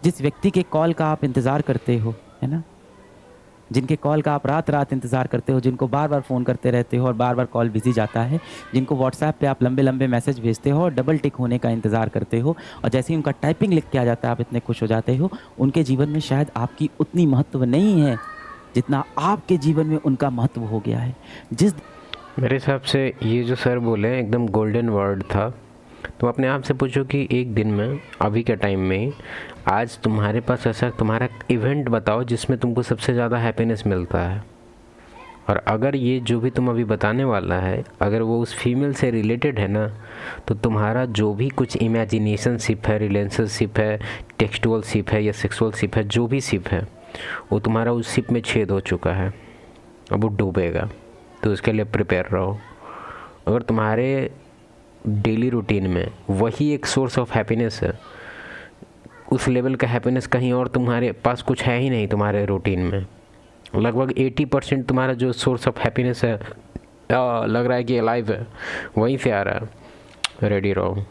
जिस व्यक्ति के कॉल का आप इंतज़ार करते हो, है ना? जिनके कॉल का आप रात-रात इंतज़ार करते हो, जिनको बार-बार फ़ोन करते रहते हो और बार-बार कॉल बिज़ी जाता है, जिनको व्हाट्सऐप पे आप लंबे-लंबे मैसेज भेजते हो और डबल टिक होने का इंतज़ार करते हो और जैसे ही उनका टाइपिंग लिख के आ जाता है, आप इतने खुश हो जाते हो, उनके जीवन में शायद आपकी उतनी महत्व नहीं है, जितना आपके जीवन में उनका महत्व हो गया है। जिस मेरे हिसाब से ये जो सर बोले एकदम गोल्डन वर्ड था। तुम अपने आप से पूछो कि एक दिन में, अभी के टाइम में, आज तुम्हारे पास ऐसा तुम्हारा इवेंट बताओ जिसमें तुमको सबसे ज़्यादा हैप्पीनेस मिलता है। और अगर ये जो भी तुम अभी बताने वाला है, अगर वो उस फीमेल से रिलेटेड है ना, तो तुम्हारा जो भी कुछ इमेजिनेशनशिप है, रिलेशनशिप है, टेक्सचुअल शिप है या सेक्सुअल शिप है, जो भी शिप है, वो तुम्हारा उस शिप में छेद हो चुका है। अब वो डूबेगा, तो उसके लिए प्रिपेयर रहो। अगर तुम्हारे डेली रूटीन में वही एक सोर्स ऑफ हैप्पीनेस है, उस लेवल का हैप्पीनेस कहीं और तुम्हारे पास कुछ है ही नहीं। तुम्हारे रूटीन में लगभग 80% तुम्हारा जो सोर्स ऑफ हैप्पीनेस है, लग रहा है कि अलाइव है, वहीं से आ रहा है। रेडी रहो।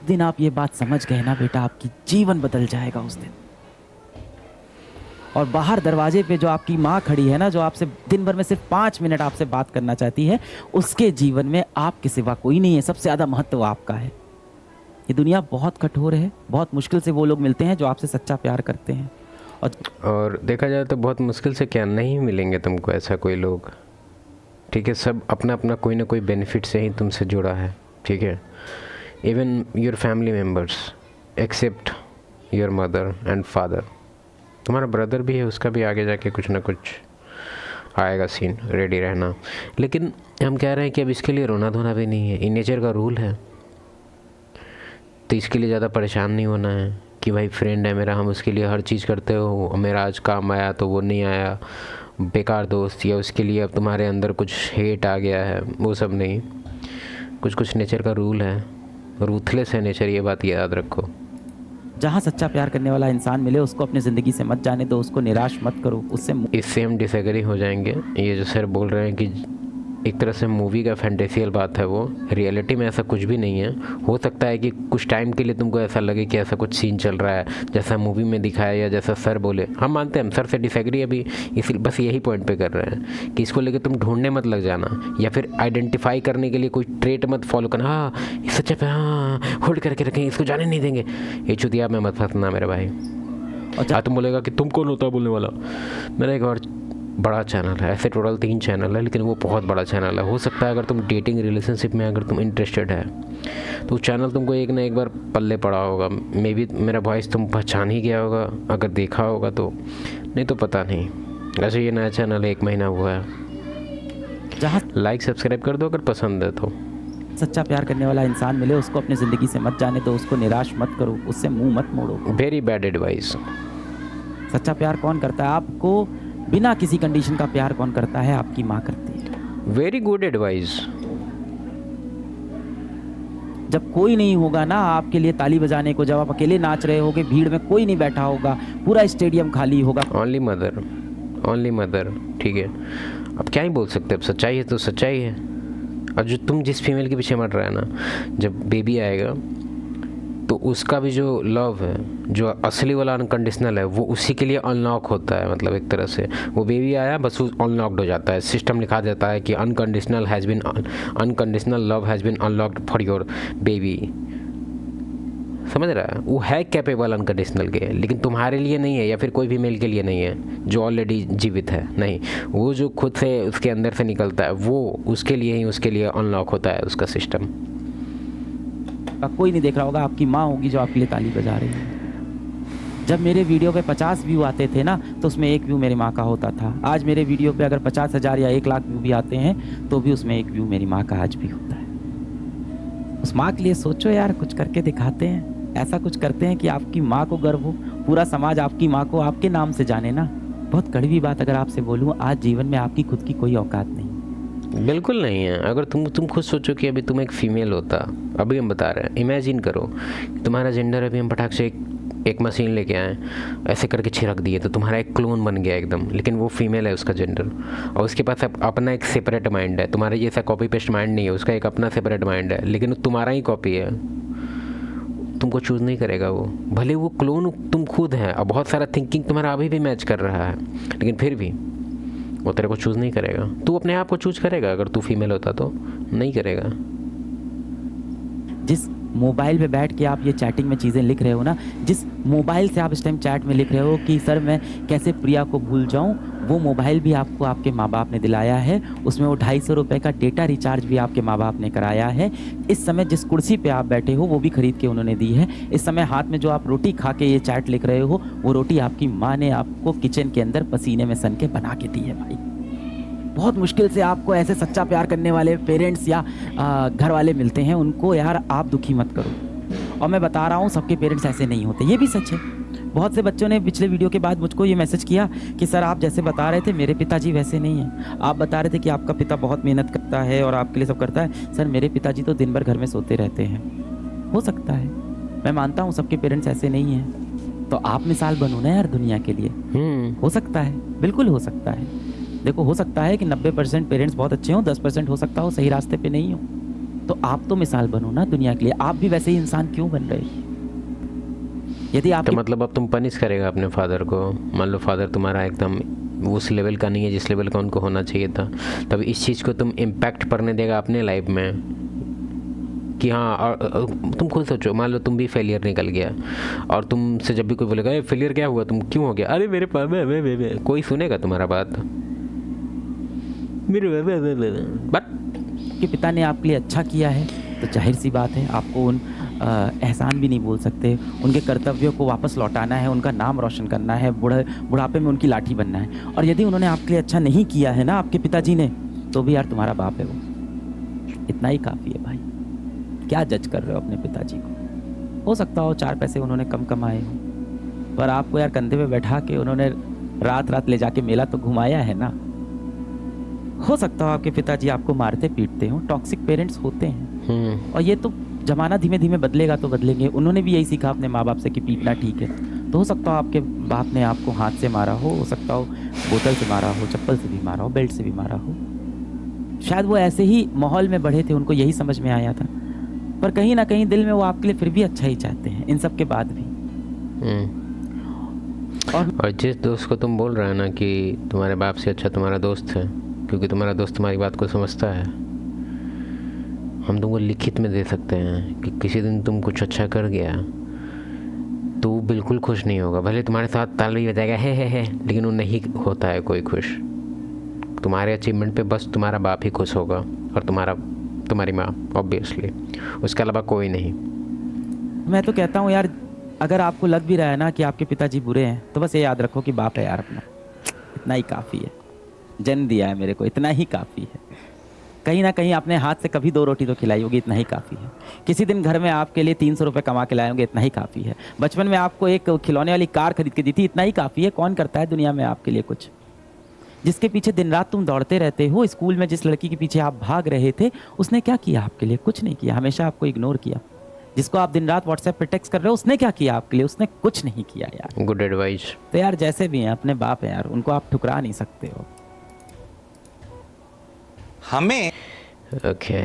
दिन आप ये बात समझ गए ना बेटा, आपकी जीवन बदल जाएगा उस दिन। और बाहर दरवाजे पे जो आपकी माँ खड़ी है ना, जो आपसे दिन भर में सिर्फ 5 मिनट आपसे बात करना चाहती है, उसके जीवन में आपके सिवा कोई नहीं है। सबसे ज़्यादा महत्व आपका है। ये दुनिया बहुत कठोर है, बहुत मुश्किल से वो लोग मिलते हैं जो आपसे सच्चा प्यार करते हैं। और देखा जाए तो बहुत मुश्किल से क्या नहीं मिलेंगे तुमको ऐसा कोई लोग, ठीक है। सब अपना अपना कोई ना कोई बेनिफिट से ही तुमसे जुड़ा है, ठीक है। Even your family members except your mother and father. तुम्हारा ब्रदर भी है, उसका भी आगे जाके कुछ ना कुछ आएगा सीन, रेडी रहना। लेकिन हम कह रहे हैं कि अब इसके लिए रोना धोना भी नहीं है, ये नेचर का रूल है। तो इसके लिए ज़्यादा परेशान नहीं होना है कि भाई फ्रेंड है मेरा, हम उसके लिए हर चीज़ करते हो, मेरा आज काम आया तो वो नहीं आया, बेकार दोस्त, या उसके लिए अब तुम्हारे अंदर कुछ हेट आ गया है, वो सब नहीं। कुछ कुछ नेचर का रूल है, रूथलेस है नेचर, ये बात याद रखो। जहाँ सच्चा प्यार करने वाला इंसान मिले, उसको अपनी ज़िंदगी से मत जाने दो, उसको निराश मत करो, उससे इससे हम डिसएग्री हो जाएंगे। ये जो सर बोल रहे हैं कि एक तरह से मूवी का फैंटेसियल बात है, वो रियलिटी में ऐसा कुछ भी नहीं है। हो सकता है कि कुछ टाइम के लिए तुमको ऐसा लगे कि ऐसा कुछ सीन चल रहा है जैसा मूवी में दिखाया या जैसा सर बोले। हम मानते हैं, हम सर से डिसएग्री अभी इसी बस यही पॉइंट पे कर रहे हैं कि इसको लेके तुम ढूंढने मत लग जाना, या फिर आइडेंटिफाई करने के लिए कोई ट्रेट मत फॉलो करना। हाँ ये सच्चा पे, हाँ होल्ड करके रखें, इसको जाने नहीं देंगे, ये चुतिया में मत फंसना मेरे भाई। और तुम बोलेगा कि तुम कौन होता है बोलने वाला। मेरा एक और बड़ा चैनल है, ऐसे टोटल 3 चैनल है, लेकिन वो बहुत बड़ा चैनल है। हो सकता है अगर तुम डेटिंग रिलेशनशिप में अगर तुम इंटरेस्टेड है तो उस चैनल तुमको एक ना एक बार पल्ले पड़ा होगा। मे बी मेरा वॉइस तुम पहचान ही गया होगा अगर देखा होगा तो, नहीं तो पता नहीं। वैसे ये नया चैनल है, 1 महीना हुआ है। जहाँ लाइक सब्सक्राइब कर दो अगर पसंद है तो। सच्चा प्यार करने वाला इंसान मिले, उसको अपनी ज़िंदगी से मत जाने दो, उसको निराश मत करो, उससे मुंह मत मोड़ो। Very bad advice. सच्चा प्यार कौन करता है? आपको बिना किसी कंडीशन का प्यार कौन करता है? आपकी माँ करती है। Very good advice. जब कोई नहीं होगा ना आपके लिए ताली बजाने को, जब आप अकेले नाच रहे होगे, भीड़ में कोई नहीं बैठा होगा, पूरा स्टेडियम खाली होगा, ओनली मदर, ओनली मदर, ठीक है। अब क्या ही बोल सकते हैं, अब सच्चाई है तो सच्चाई है। और जो तुम जिस फीमेल के पीछे मर रहा है ना, जब बेबी आएगा तो उसका भी जो लव है, जो असली वाला अनकंडीशनल है, वो उसी के लिए अनलॉक होता है। मतलब एक तरह से वो बेबी आया बस वो अनलॉक्ड हो जाता है, सिस्टम लिखा जाता है कि unconditional love has been unlocked for your baby. समझ रहा है? वो है कैपेबल अनकंडीशनल के, लेकिन तुम्हारे लिए नहीं है या फिर कोई भी मेल के लिए नहीं है जो ऑलरेडी जीवित है। नहीं, वो जो खुद से उसके अंदर से निकलता है वो उसके लिए ही, उसके लिए अनलॉक होता है उसका सिस्टम। कोई नहीं देख रहा होगा, आपकी माँ होगी जो आपके लिए ताली बजा रही है। जब मेरे वीडियो पे 50 व्यू आते थे ना, तो उसमें 1 व्यू मेरी माँ का होता था। आज मेरे वीडियो पे अगर 50,000 या 1 लाख व्यू भी आते हैं तो भी उसमें 1 व्यू मेरी माँ का आज भी होता है। उस माँ के लिए सोचो यार, कुछ करके दिखाते हैं, ऐसा कुछ करते हैं कि आपकी माँ को गर्व हो, पूरा समाज आपकी माँ को आपके नाम से जाने ना। बहुत कड़वी बात अगर आपसे बोलूँ, आज जीवन में आपकी खुद की कोई औकात नहीं। बिल्कुल नहीं है। अगर तुम खुद सोचो कि अभी तुम एक फ़ीमेल होता, अभी हम बता रहे हैं, इमेजिन करो तुम्हारा जेंडर, अभी हम फटाक से एक मशीन लेके आए, ऐसे करके छिड़क दिए तो तुम्हारा एक क्लोन बन गया एकदम, लेकिन वो फीमेल है उसका जेंडर, और उसके पास अपना एक सेपरेट माइंड है। तुम्हारे जैसा कॉपी पेस्ट माइंड नहीं है, उसका एक अपना सेपरेट माइंड है, लेकिन तुम्हारा ही कॉपी है। तुमको चूज़ नहीं करेगा वो, भले वो क्लोन तुम खुद हैं और बहुत सारा थिंकिंग तुम्हारा अभी भी मैच कर रहा है, लेकिन फिर भी वो तेरे को चूज़ नहीं करेगा। तू अपने आप को चूज़ करेगा अगर तू फीमेल होता तो? नहीं करेगा। जिस मोबाइल पे बैठ के आप ये चैटिंग में चीज़ें लिख रहे हो ना, जिस मोबाइल से आप इस टाइम चैट में लिख रहे हो कि सर मैं कैसे प्रिया को भूल जाऊं, वो मोबाइल भी आपको आपके माँ बाप ने दिलाया है। उसमें वो 250 रुपये का डेटा रिचार्ज भी आपके माँ बाप ने कराया है। इस समय जिस कुर्सी पे आप बैठे हो वो भी खरीद के उन्होंने दी है। इस समय हाथ में जो आप रोटी खा के ये चैट लिख रहे हो, वो रोटी आपकी माँ ने आपको किचन के अंदर पसीने में सन के बना के दी है भाई। बहुत मुश्किल से आपको ऐसे सच्चा प्यार करने वाले पेरेंट्स या घर वाले मिलते हैं, उनको यार आप दुखी मत करो। और मैं बता रहा हूँ सबके पेरेंट्स ऐसे नहीं होते, ये भी सच है। बहुत से बच्चों ने पिछले वीडियो के बाद मुझको ये मैसेज किया कि सर आप जैसे बता रहे थे मेरे पिताजी वैसे नहीं हैं। आप बता रहे थे कि आपका पिता बहुत मेहनत करता है और आपके लिए सब करता है, सर मेरे पिताजी तो दिन भर घर में सोते रहते हैं। हो सकता है, मैं मानता हूँ सबके पेरेंट्स ऐसे नहीं हैं, तो आप मिसाल बनो ना यार दुनिया के लिए। हो सकता है, बिल्कुल हो सकता है। देखो हो सकता है कि 90% पेरेंट्स बहुत अच्छे हों, 10% हो सकता हो सही रास्ते पे नहीं हो, तो आप तो मिसाल बनो ना दुनिया के लिए। आप भी वैसे ही इंसान क्यों बन रहे? यदि आप तो मतलब अब तुम पनिश करेगा अपने फादर को? मान लो फादर तुम्हारा एकदम उस लेवल का नहीं है जिस लेवल का उनको होना चाहिए था, तब इस चीज़ को तुम इम्पैक्ट पड़ने देगा अपने लाइफ में कि हाँ। और तुम खुद सोचो, मान लो तुम भी फेलियर निकल गया और तुमसे जब भी कोई बोलेगा ये फेलियर क्या हुआ, तुम क्यों हो गया, अरे मेरे पास कोई सुनेगा तुम्हारा बात? बट के पिता ने आपके लिए अच्छा किया है तो जाहिर सी बात है आपको उन एहसान भी नहीं बोल सकते। उनके कर्तव्यों को वापस लौटाना है, उनका नाम रोशन करना है, बुढ़ापे में उनकी लाठी बनना है। और यदि उन्होंने आपके लिए अच्छा नहीं किया है ना आपके पिताजी ने, तो भी यार तुम्हारा बाप है वो, इतना ही काफ़ी है भाई। क्या जज कर रहे हो अपने पिताजी को? हो सकता हो 4 पैसे उन्होंने कम कमाए हो, पर आपको यार कंधे पे बैठा के उन्होंने रात रात ले जाके मेला तो घुमाया है ना। हो सकता हो आपके पिताजी आपको मारते पीटते हो, टॉक्सिक पेरेंट्स होते हैं। और ये तो ज़माना धीमे धीमे बदलेगा तो बदलेंगे। उन्होंने भी यही सीखा अपने माँ बाप से कि पीटना ठीक है। तो हो सकता हो आपके बाप ने आपको हाथ से मारा हो सकता हो बोतल से मारा हो, चप्पल से भी मारा हो, बेल्ट से भी मारा हो। शायद वो ऐसे ही माहौल में बढ़े थे, उनको यही समझ में आया था, पर कहीं ना कहीं दिल में वो आपके लिए फिर भी अच्छा ही चाहते हैं इन सब के बाद भी। और जिस दोस्त को तुम बोल रहे हो ना कि तुम्हारे बाप से अच्छा तुम्हारा दोस्त है, क्योंकि तुम्हारा दोस्त तुम्हारी बात को समझता है, हम तुमको लिखित में दे सकते हैं कि किसी दिन तुम कुछ अच्छा कर गया तो वो बिल्कुल खुश नहीं होगा। भले तुम्हारे साथ ताली बजाएगा है, लेकिन वो नहीं होता है कोई खुश। तुम्हारे अचीवमेंट पे बस तुम्हारा बाप ही खुश होगा और तुम्हारी माँ ऑब्वियसली, उसके अलावा कोई नहीं। मैं तो कहता हूँ यार, अगर आपको लग भी रहा है ना कि आपके पिताजी बुरे हैं, तो बस ये याद रखो कि बाप है यार अपना, इतना ही काफ़ी है। जन्म दिया है मेरे को, इतना ही काफ़ी है। कहीं ना कहीं अपने हाथ से कभी 2 रोटी तो खिलाई होगी, इतना ही काफ़ी है। किसी दिन घर में आपके लिए 300 रुपये कमा के लाए होंगे, इतना ही काफ़ी है। बचपन में आपको एक खिलौने वाली कार खरीद के दी थी, इतना ही काफ़ी है। कौन करता है दुनिया में आपके लिए कुछ? जिसके पीछे दिन रात तुम दौड़ते रहते हो, स्कूल में जिस लड़की के पीछे आप भाग रहे थे, उसने क्या किया आपके लिए? कुछ नहीं किया, हमेशा आपको इग्नोर किया। जिसको आप दिन रात व्हाट्सएप पे टेक्स्ट कर रहे हो, उसने क्या किया आपके लिए? उसने कुछ नहीं किया यार। Good advice. तो यार जैसे भी हैं अपने बाप हैं यार, उनको आप ठुकरा नहीं सकते हो। हमें ओके